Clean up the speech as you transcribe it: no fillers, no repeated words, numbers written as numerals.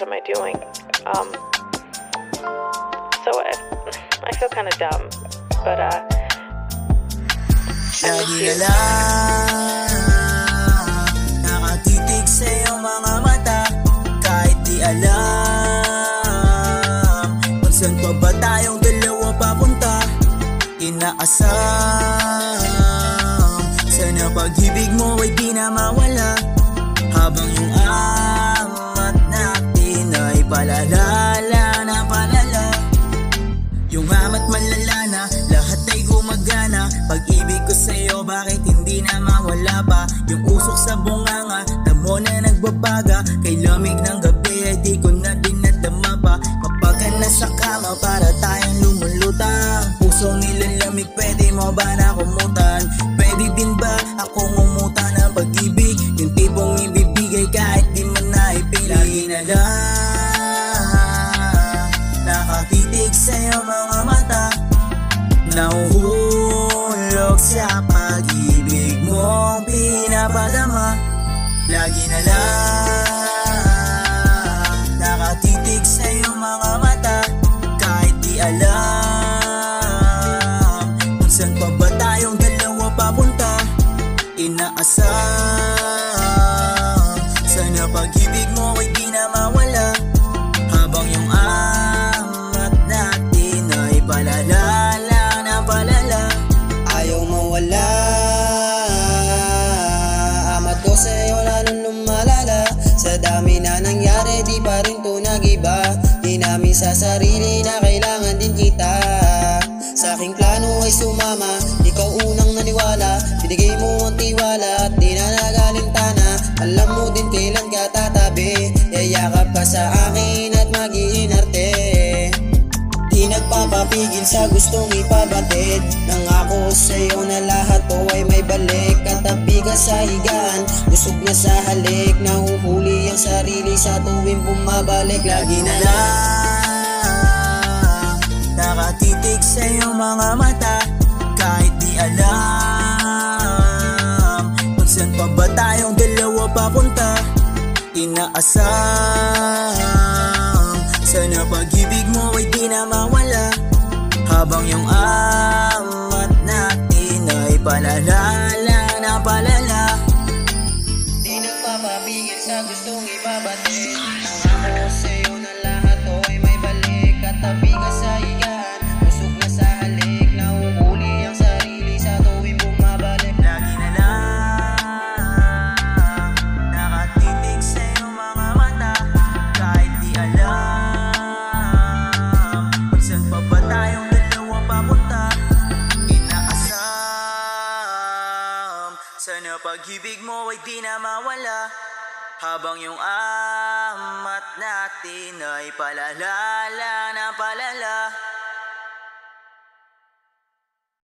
am I doing? So I feel kind of dumb, but Lagi na lang nakatitig sa iyong mga mata, kahit di alam kung saan pa ba tayong dalawa papunta. Inaasam sana pag-ibig mo ay di na mawala, habang yung amat natin ay palalala na palala. Yung amat malala na, lahat ay gumagana. Pag-ibig ko sa'yo, bakit hindi na mawala pa? Yung usok sa bunganga, damo na nagbabaga. Kay lamig ng gabi ay di ko na din nadama pa. Kapag ka nasa kama, para tayong lumulutang. Pusong nilalamig, pwede mo ba na kumutan? Pwede din ba akong umutan ng pag-ibig? Yung tipong ibibigay kahit di man naipili. Lagi na lang nakatitig sa'yo mga mata, nahuhulog sa pag-ibig mong pinapadama. Lagi na lang nakatitig sa'yo mga mata, kahit di alam kung saan pa ba tayong dalawa papunta. Inaasam sana pag-ibig mo ay di na mawala, habang yung amat natin ay palalala na palala. Ayaw mawala, amat ko sa'yo lalong lumalala. Sa dami na nangyari di pa rin to nagiba. Di namin sa sarili na kailangan din kita. Sa aking plano ay sumama, ikaw unang naniwala. Binigay mo ang tiwala at di na nagalintana. Alam mo din kailan ka tatabi, yayakap ka sa akin at mag-iinarte. Di nagpapapigil sa gustong ipabatid. Nangako sa'yo na lahat to ay may balik. Katabi ka sa higaan, busog na sa halik. Nahuhuli ang sarili sa tuwing bumabalik. Lagi na lang nakatitig sa iyong mga mata, kahit di alam kung saan pa ba tayong dalawa papunta. Inaasam sana pag-ibig mo ay di na mawala, habang yung amat natin ay palalala na palala. Di nagpapabigil sa gustong ibabatid. Nangako sa'yo na lahat to ay may balik. Katabi ka sa higaan, busog na sa halik. Nahuhuli ang sarili sa tuwing bumabalik. Lagi na lang nakatitig sa iyong mga mata, kahit di alam kung saan pa ba tayong dalawa papunta. Inaasam sana pag-ibig mo ay di na mawala, habang yung amat natin ay palalala na palala.